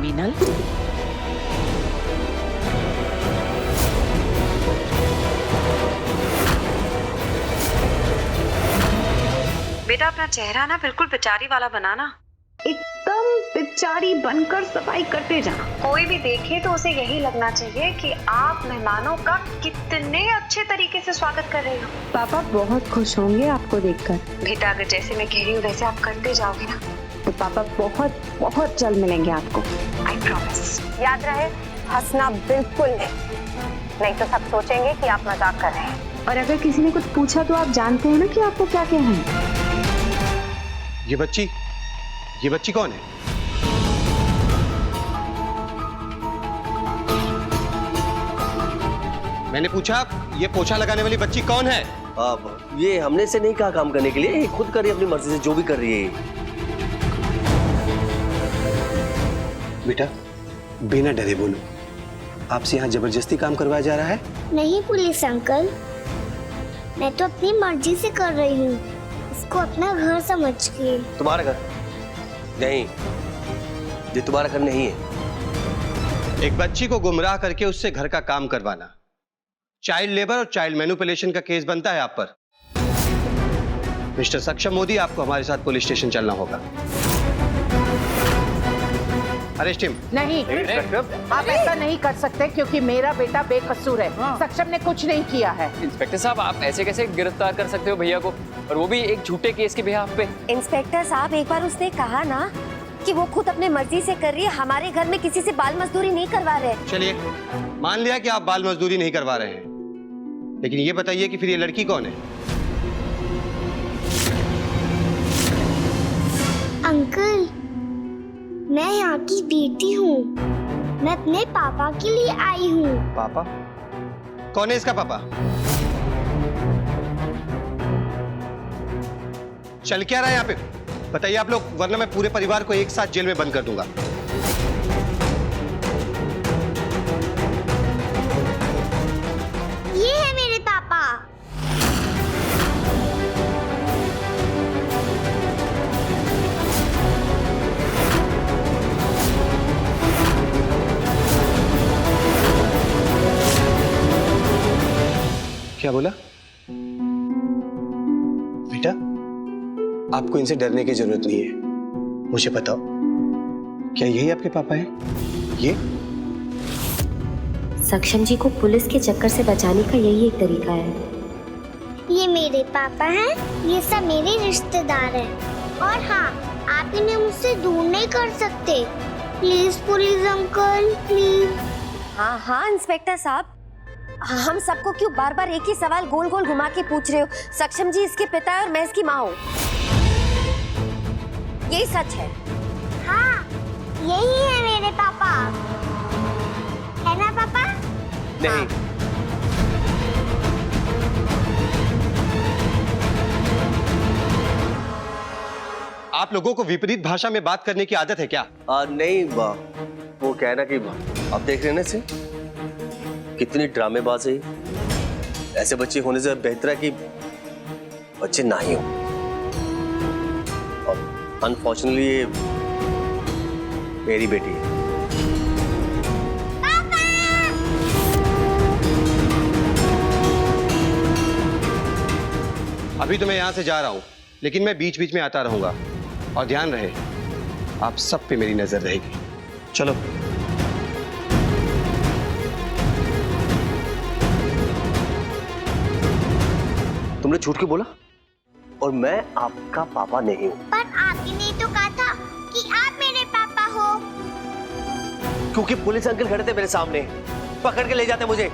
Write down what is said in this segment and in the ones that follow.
मीनल। बेटा अपना चेहरा ना बिल्कुल बेचारी वाला बनाना, एकदम बेचारी बनकर सफाई करते जाना। कोई भी देखे तो उसे यही लगना चाहिए कि आप मेहमानों का कितने अच्छे तरीके से स्वागत कर रहे हो। पापा बहुत खुश होंगे आपको देखकर। बेटा अगर जैसे मैं कह रही हूँ वैसे आप करते जाओगे ना तो पापा बहुत बहुत जल्द मिलेंगे आपको। I promise. याद रहे, हंसना बिल्कुल नहीं तो सब सोचेंगे कि आप मजाक कर रहे हैं। और अगर किसी ने कुछ पूछा तो आप जानते हैं ना कि आपको क्या कहना है। ये बच्ची कौन है? मैंने पूछा ये पोछा लगाने वाली बच्ची कौन है? ये हमने से नहीं कहा काम करने के लिए, खुद कर रही है अपनी मर्जी से जो भी कर रही है। बेटा बिना डरे बोलो, आपसे यहाँ जबरदस्ती काम करवाया जा रहा है? नहीं पुलिस अंकल, मैं तो अपनी मर्जी से कर रही हूँ, इसको अपना घर समझ के। तुम्हारा घर नहीं, ये तुम्हारा घर नहीं है। एक बच्ची को गुमराह करके उससे घर का काम करवाना चाइल्ड लेबर और चाइल्ड मैनिपुलेशन का केस बनता है आप पर। मिस्टर सक्षम मोदी, आपको हमारे साथ पुलिस स्टेशन चलना होगा। Arrest him. नहीं, आप ऐसा नहीं कर सकते क्योंकि मेरा बेटा बेकसूर है। सक्षम ने कुछ नहीं किया है। इंस्पेक्टर साहब, आप ऐसे कैसे गिरफ्तार कर सकते हो भैया को, और वो भी एक झूठे केस के बिहाफ पे? इंस्पेक्टर साहब, एक बार उसने कहा ना कि वो खुद अपने मर्जी से कर रही है, हमारे घर में किसी से बाल मजदूरी नहीं करवा रहे। चलिए मान लिया कि आप बाल मजदूरी नहीं करवा रहे हैं, लेकिन ये बताइए कि फिर ये लड़की कौन है? अंकल, मैं यहाँ की बेटी हूँ, मैं अपने पापा के लिए आई हूँ। पापा? कौन है इसका पापा? चल क्या रहा है यहाँ पे? बताइए आप लोग, वरना मैं पूरे परिवार को एक साथ जेल में बंद कर दूंगा। ये है मेरे पापा। क्या बोला बेटा? आपको इनसे डरने की जरूरत नहीं है, मुझे बताओ क्या यही आपके पापा हैं? ये सक्षम जी को पुलिस के चक्कर से बचाने का यही एक तरीका है। ये मेरे पापा हैं, ये सब मेरे रिश्तेदार हैं, और हाँ, आप इन्हें मुझसे दूर नहीं कर सकते। Please police uncle, please. हाँ हाँ इंस्पेक्टर साहब, हम सबको क्यों बार बार एक ही सवाल गोल गोल घुमा के पूछ रहे हो? सक्षम जी इसके पिता है और मैं इसकी माँ हूँ, यही सच है। हाँ, यही है मेरे पापा, है ना पापा? नहीं। आप लोगों को विपरीत भाषा में बात करने की आदत है क्या? नहीं, वो कहना कि आप देख रहे हैं ना इसे, कितनी ड्रामेबाज है। ऐसे बच्चे होने से बेहतर है कि बच्चे ना ही हो। और अनफॉर्चुनेटली ये मेरी बेटी है। अभी तो मैं यहां से जा रहा हूं, लेकिन मैं बीच बीच में आता रहूंगा, और ध्यान रहे आप सब पे मेरी नजर रहेगी। चलो। तुमने झूठ क्यों बोला? और मैं आपका पापा नहीं हूँ। पर आपने नहीं तो कहा था कि आप मेरे पापा हो। क्योंकि पुलिस अंकल खड़े थे मेरे सामने, पकड़ के ले जाते मुझे,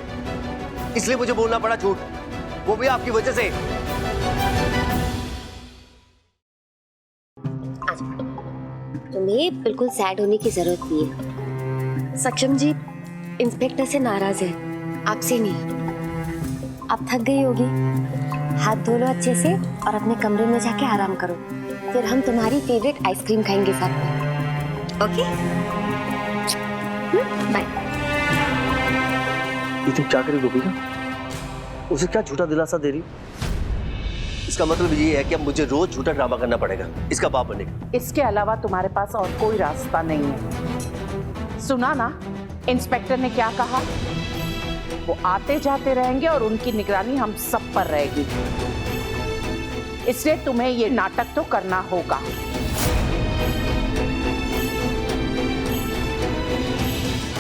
इसलिए मुझे बोलना पड़ा झूठ, वो भी आपकी वजह से। तुम्हें बिल्कुल सैड होने की जरूरत नहीं है। सक्षम जी इंस्पेक्टर से नाराज है, आपसे नहीं। आप थक गई होगी, हाथ धो लो अच्छे से और अपने कमरे में जाके आराम करो, फिर हम तुम्हारी फेवरेट आइसक्रीम खाएंगे साथ में। Okay, bye. ये तुम क्या करी गोपिका? उसे क्या झूठा दिलासा दे रही? इसका मतलब ये है कि अब मुझे रोज झूठा ड्रामा करना पड़ेगा इसका बाप बनने का। इसके अलावा तुम्हारे पास और कोई रास्ता नहीं है। सुना ना इंस्पेक्टर ने क्या कहा? वो आते जाते रहेंगे और उनकी निगरानी हम सब पर रहेगी। इसलिए तुम्हें ये नाटक तो करना होगा।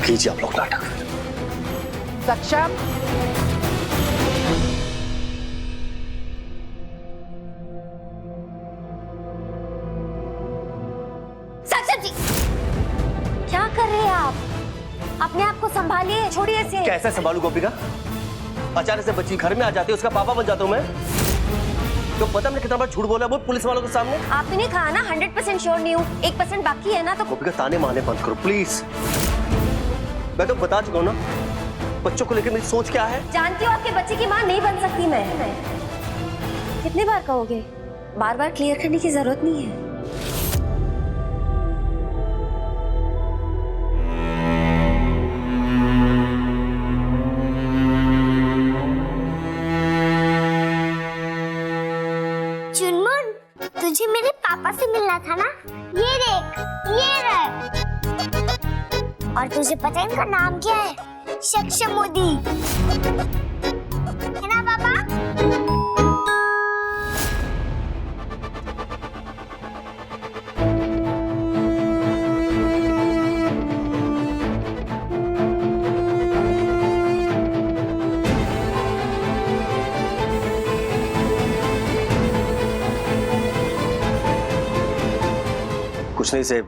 कीजिए आप लोग नाटक। सक्षम, सक्षम जी, क्या कर रहे हैं आप? अपने आप को संभालिए, छोड़िए इसे। कैसे संभालू गोपिका? अचानक से बच्ची घर में आ जाती है, उसका पापा बन जाता हूँ मैं। तो पता मैंने कितना बार झूठ बोला वो पुलिस वालों के सामने। आपने नहीं कहा ना 100% श्योर नहीं हूँ, 1% बाकी है ना। तो गोपिका ताने मारने बंद करो प्लीज। मैं तो बता चुका हूँ ना बच्चों को लेकर मेरी सोच क्या है। जानती हूँ आपके बच्चे की माँ नहीं बन सकती मैं। कितने बार कहोगे? बार बार क्लियर करने की जरूरत नहीं है। चुनमुन, तुझे मेरे पापा से मिलना था ना? ये देख, ये रहे। और तुझे पता है इनका नाम क्या है? सक्षम मोदी, है ना पापा? कुछ नहीं से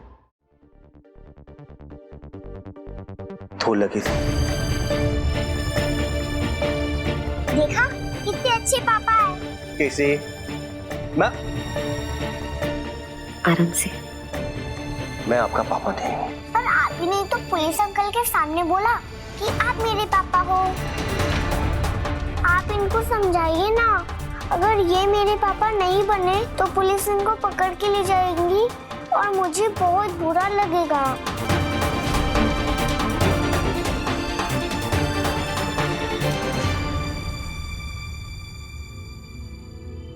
धूल लगी थी। देखा कितने अच्छे पापा है। कैसे? मैं आराम से। मैं आपका पापा नहीं हूँ। पर आप ही नहीं तो पुलिस अंकल के सामने बोला कि आप मेरे पापा हो। आप इनको समझाइए ना, अगर ये मेरे पापा नहीं बने तो पुलिस इनको पकड़ के ले जाएंगी और मुझे बहुत बुरा लगेगा।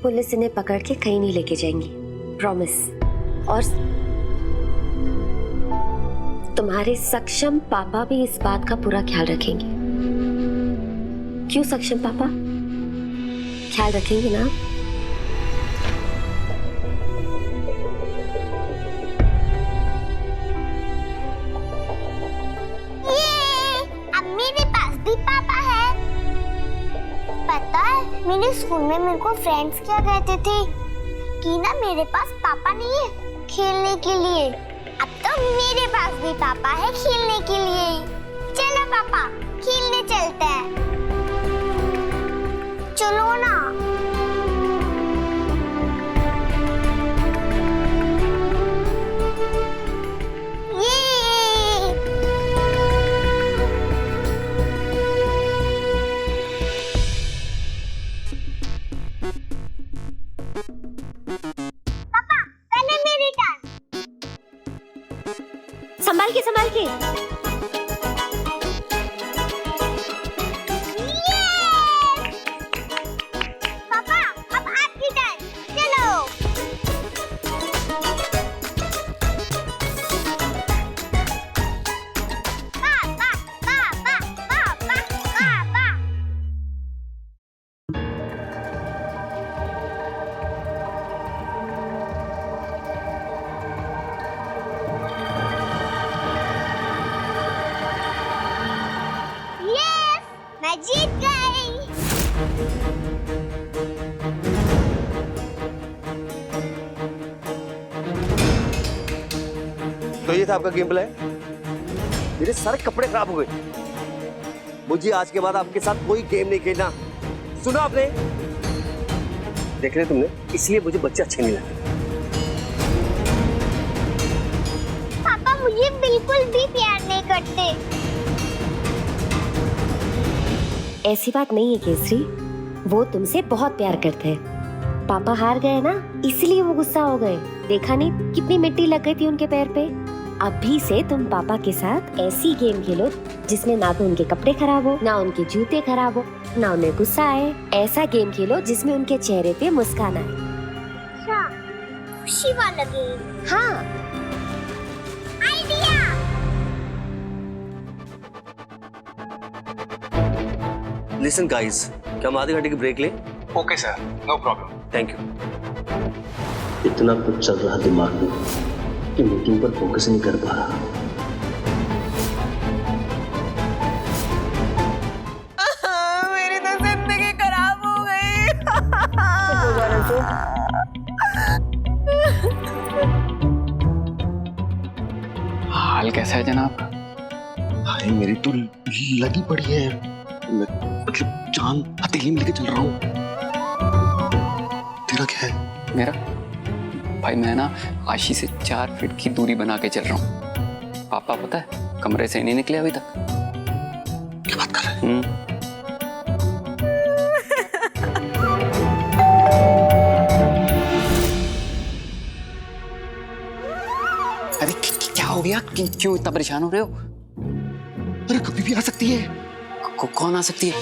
पुलिस इन्हें पकड़ के कहीं नहीं लेके जाएंगी, प्रॉमिस। और तुम्हारे सक्षम पापा भी इस बात का पूरा ख्याल रखेंगे। क्यों सक्षम पापा? ख्याल रखेंगे ना? अब मेरे पास भी पापा है। पता है मेरे स्कूल में मेरे को फ्रेंड्स क्या कहते थे कि ना मेरे पास पापा नहीं है खेलने के लिए। अब तो मेरे पास भी पापा है खेलने के लिए। चलो पापा खेलने चलते हैं। चलो ना। संभाल के, संभाल के। पापा अब आपकी टर्न, चलो। पापा पापा पापा पापा। मैं जीत गई। तो ये था आपका गेम प्लान। मेरे सारे कपड़े खराब हो गए। मुझे आज के बाद आपके साथ कोई गेम नहीं खेलना, सुना आपने? देख रहे तुमने, इसलिए मुझे बच्चे अच्छे नहीं लगते। पापा मुझे बिल्कुल भी प्यार नहीं करते। ऐसी बात नहीं है केसरी, वो तुमसे बहुत प्यार करते हैं। पापा हार गए ना, इसलिए वो गुस्सा हो गए। देखा नहीं कितनी मिट्टी लग गई थी उनके पैर पे। अभी से तुम पापा के साथ ऐसी गेम खेलो जिसमें ना तो उनके कपड़े खराब हो, ना उनके जूते खराब हो, ना उन्हें गुस्सा आए। ऐसा गेम खेलो जिसमें उनके चेहरे पे मुस्कान आए। अच्छा, खुशी वाला गेम। हाँ, आइडिया। लिसन गाइस, क्या हम आधे घंटे की ब्रेक लें? Okay sir, no problem. Thank you. इतना कुछ चल रहा दिमाग में कि मीटिंग पर फोकस नहीं कर पा रहा। मेरी तो जिंदगी खराब हो गई। हाल कैसा है जनाब? हाय, मेरी तो लगी पड़ी है, मतलब जान हथेली में लेके चल रहा हूँ। तेरा क्या है? मेरा भाई, मैं ना आशी से 4 फीट की दूरी बना के चल रहा हूँ। पापा पता है कमरे से नहीं निकले अभी तक। क्या बात कर रहे हैं? अरे क्या हो गया? क्यों इतना परेशान हो रहे हो? अरे कभी भी आ सकती है। कौन आ सकती है?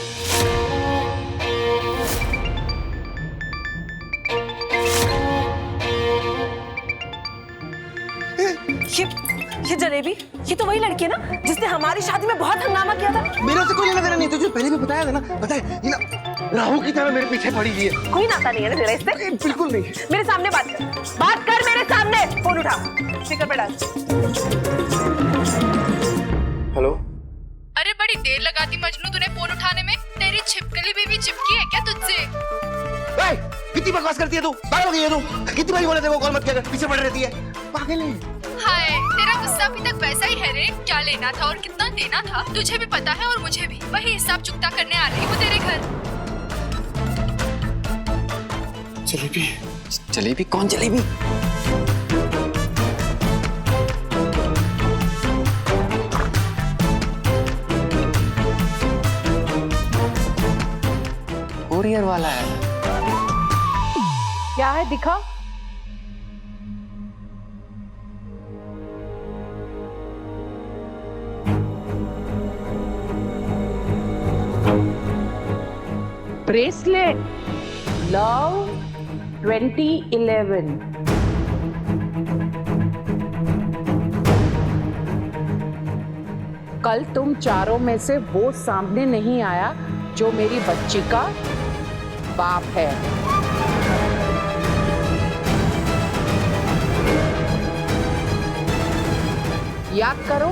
ये जलेबी, ये तो वही लड़की है ना जिसने हमारी शादी में बहुत हंगामा किया था। मेरे से कोई लेना देना नहीं, तुझे पहले भी बताया था ना। पता है ये ना राहु की तरह मेरे पीछे पड़ी हुई है। कोई नाता नहीं है ना तेरा इससे? बिल्कुल नहीं। मेरे सामने बात कर मेरे सामने। फोन उठा, स्पीकर पे डाल। हेलो। अरे बड़ी देर लगाती मजनू तूने फोन उठाने में। तेरी छिपकली भी चिपकी है क्या तुझसे? कितनी बकवास करती है तू? पागल हो गई है तू? कितनी बारी बोला तेरे को कॉल मत किया कर, पीछे पड़ रहती है। पागल है। हाय, तेरा गुस्सा अभी तक वैसा ही है रे। क्या लेना था और कितना देना था तुझे भी पता है और मुझे भी। वही हिसाब चुकता करने आ रही हूँ तेरे घर। जलेबी? जलेबी? कौन जलेबी? कोरियर वाला है। क्या है, दिखा। Bracelet, love 2011। कल तुम चारों में से वो सामने नहीं आया जो मेरी बच्ची का बाप है। याद करो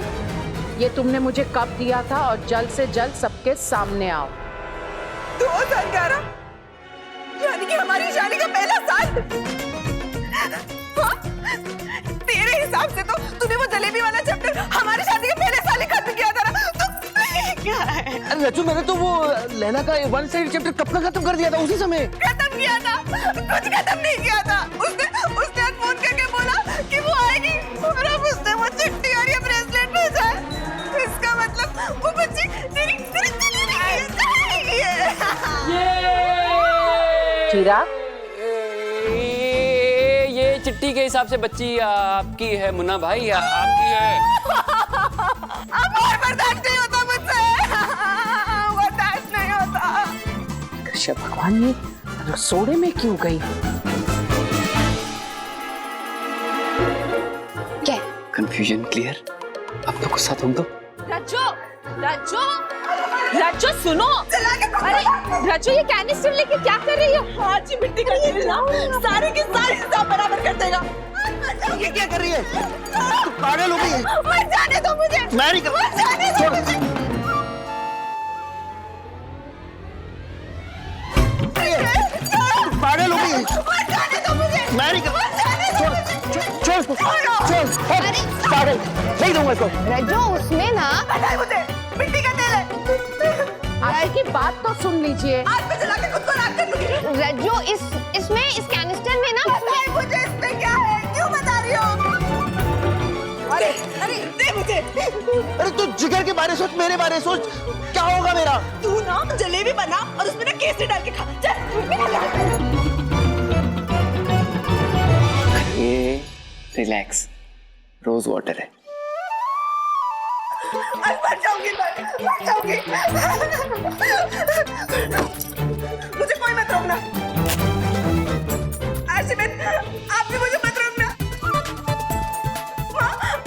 ये तुमने मुझे कब दिया था और जल्द से जल्द सबके सामने आओ। 2011 यानी कि हमारी शादी का पहला साल। हाँ? तेरे हिसाब से तो तूने वो जलेबी वाला चैप्टर हमारी शादी के पहले साल ही खत्म किया था ना। तो क्या है? अरे रज्जू, मैंने तो वो लैला का 1 साइड चैप्टर कब का खत्म कर दिया था, उसी समय। खत्म किया था? कुछ खत्म नहीं किया था। उसने आज फोन करके बोला कि वो आएगी और अब उसने वो चिट्ठी और ये ब्रेसलेट भेजा है। इसका मतलब वो बच्ची तेरी चिराग, ये चिट्ठी के हिसाब से बच्ची आपकी है मुन्ना भाई, आपकी है। अब और बर्दाश्त नहीं होता मुझसे, बर्दाश्त नहीं होता। कृष्ण भगवान, ये रसोड़े में क्यों गई? क्या? Confusion clear? अब तो गुस्सा तुम तो। रज्जो, रज्जो, रज्जो सुनो। अरे रज्जो, ये कैनिस्टर लेके क्या कर रही हो? आज ही मिट्टी का तेल ना सारे के सारे हिसाब बराबर कर देगा। ये क्या कर रही है? तू पागल हो गई है? मत जाने दो मुझे। मैं नहीं कर। मत जाने दो मुझे। पागल हो गई है? मत जाने दो मुझे। मैं नहीं कर। मत जाने दो मुझे। छोड़, पागल नहीं दूंगा इसको। रज्जो, उसमें ना पता है मुझे मिट्टी का तेल है। आज की बात तो सुन लीजिए। आज मैं जला के खुद को राख कर दूंगी। रज्जो, इसमें इस कैनिस्टर में ना पता है मुझे इसमें क्या है, क्यों बता रही हो? अरे दे मुझे। अरे तू जिगर के बारे सोच, मेरे बारे सोच। क्या होगा मेरा? तू ना जलेबी बना और उसमें ना केसरी डाल के खा। चल। ये रिलैक्स रोज वाटर है। मर जाऊंगी मर जाऊंगी। मुझे कोई मत रोकना। आशिमित, आप भी मुझे मत रोकना।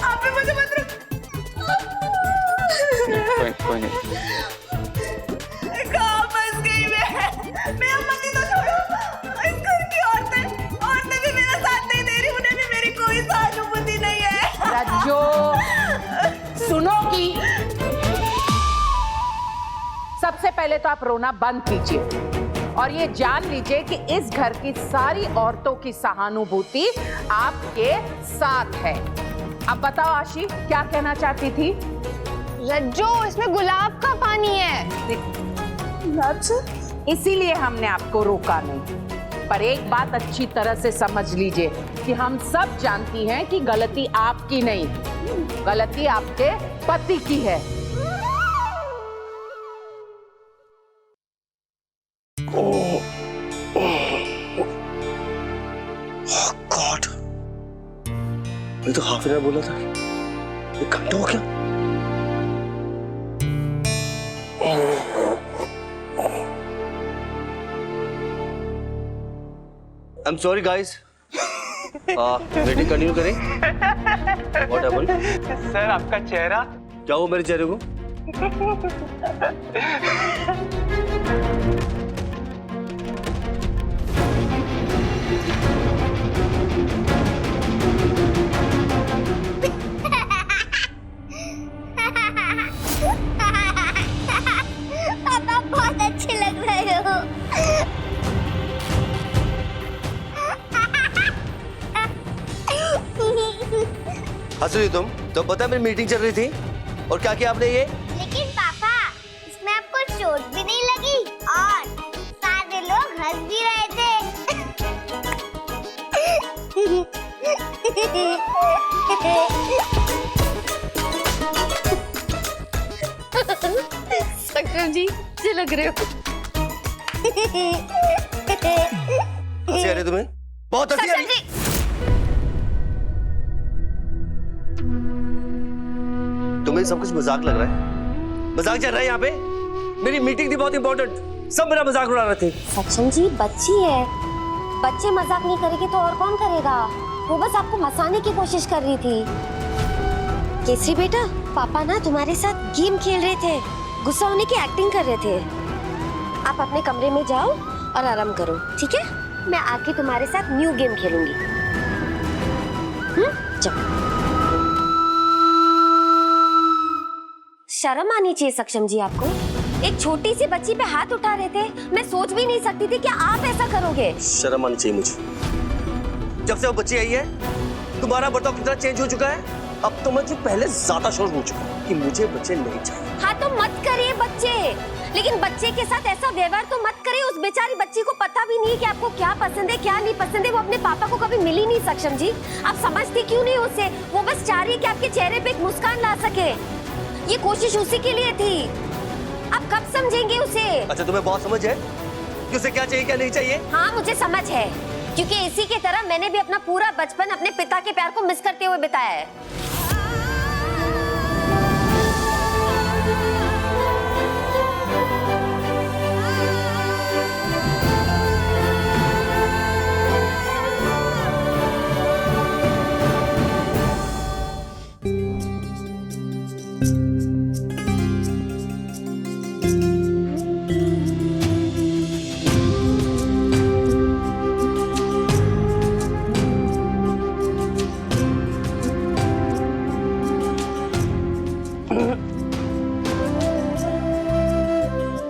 आप भी मुझे मत रोकना। कोई नहीं। कहाँ सबसे पहले तो आप रोना बंद कीजिए और ये जान लीजिए कि इस घर की सारी औरतों की सहानुभूति आपके साथ है। अब बताओ आशी, क्या कहना चाहती थी? रज्जो, इसमें गुलाब का पानी है। इसीलिए हमने आपको रोका नहीं। पर एक बात अच्छी तरह से समझ लीजिए कि हम सब जानती हैं कि गलती आपकी नहीं, गलती आपके पति की है। गॉड, मैं तो हाफ एन आवर बोला था, 1 घंटा हो गया। I'm sorry guys. Meeting continue करें। What happened? सर, आपका चेहरा। क्या हुआ मेरे चेहरे को? पापा बहुत अच्छे लग रहे हो। हंस रही तुम? तो पता है मेरी मीटिंग चल रही थी और क्या किया आपने ये? लेकिन पापा, इसमें आपको चोट भी नहीं लगी और सारे लोग हंस भी रहे थे। सक्षम जी, अच्छे लग रहे हो। हंसी आ रही तुम्हें? बहुत हंसी आ रही। तुम्हें सब कुछ मजाक लग रहा है? मजाक चल रहा है यहाँ पे? मेरी मीटिंग थी बहुत इंपॉर्टेंट, सब मेरा मजाक उड़ा रहे थे। सक्षम जी, बच्ची है, बच्चे मजाक नहीं करेंगे तो और कौन करेगा? वो बस आपको हंसाने की कोशिश कर रही थी। केसरी बेटा, पापा ना तुम्हारे साथ गेम खेल रहे थे, गुस्सा होने की एक्टिंग कर रहे थे। आप अपने कमरे में जाओ और आराम करो, ठीक है? मैं आके तुम्हारे साथ न्यू गेम खेलूंगी। जाओ। शर्म आनी चाहिए सक्षम जी आपको। एक छोटी सी बच्ची पे हाथ उठा रहे थे, मैं सोच भी नहीं सकती थी कि आप ऐसा करोगे। शर्म आनी चाहिए मुझे। जब से वो बच्ची आई है, तुम्हारा बर्ताव कितना चेंज हो चुका है। अब तो मुझे पहले ज्यादा शोर हो चुका है कि मुझे बच्चे नहीं चाहिए। हाँ तो मत करिए बच्चे, लेकिन बच्चे के साथ ऐसा व्यवहार तो मत करिए। उस बेचारी बच्ची को पता भी नहीं कि आपको क्या पसंद है क्या नहीं पसंद है। वो अपने पापा को कभी मिली नहीं सक्षम जी। आप समझती क्यों नहीं उसे? वो बस चाह रही है कि आपके चेहरे पे एक मुस्कान ला सके। ये कोशिश उसी के लिए थी। आप कब समझेंगे उसे? अच्छा, तुम्हें बहुत समझ है कि उसे क्या चाहिए क्या नहीं चाहिए? हाँ, मुझे समझ है, क्योंकि इसी की तरह मैंने भी अपना पूरा बचपन अपने पिता के प्यार को मिस करते हुए बिताया है।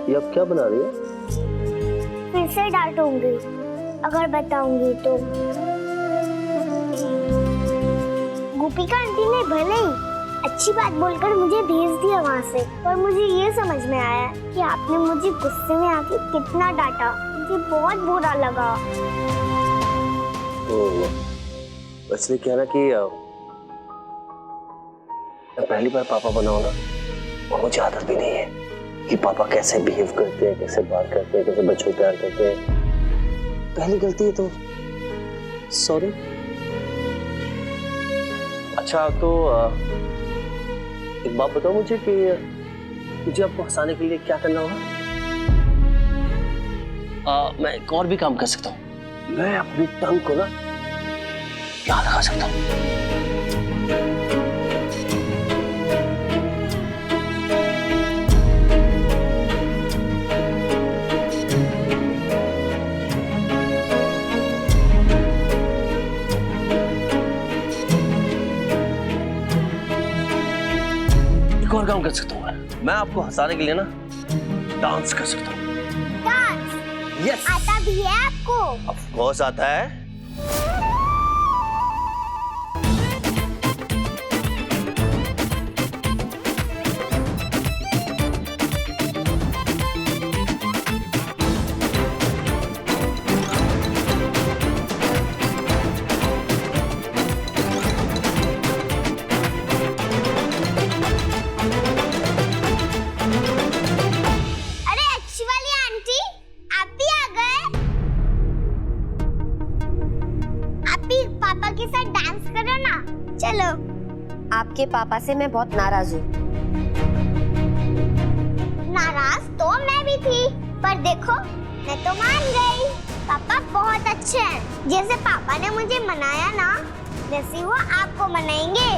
ये अब क्या बना रही है? फिर से डांटूंगी अगर बताऊंगी तो। गोपिका आंटी ने भले ही अच्छी बात बोलकर मुझे भेज दिया वहाँ से, पर मुझे ये समझ में आया कि आपने मुझे गुस्से में आके कितना डांटा। मुझे बहुत बुरा लगा। इसलिए कह रहा कि मैं पहली बार पापा बना हूं ना, और मुझे आदत भी नहीं है कि पापा कैसे बिहेव करते हैं, कैसे बात करते हैं, कैसे बच्चों को प्यार करते हैं। पहली गलती है तो सॉरी। अच्छा, तो एक बात बताओ मुझे कि मुझे आपको हंसाने के लिए क्या करना होगा? मैं एक और भी काम कर सकता हूँ। मैं अपनी टंग को ना याद रखा सकता हूँ। एक और काम कर सकता हूँ मैं आपको हंसाने के लिए ना डांस कर सकता हूँ। डांस यस आता भी है आपको? ऑफ कोर्स आता है। चलो। आपके पापा से मैं बहुत नाराज हूँ। नाराज तो मैं भी थी, पर देखो मैं तो मान गई। पापा बहुत अच्छे हैं। जैसे पापा ने मुझे मनाया ना, वैसे वो आपको मनाएंगे।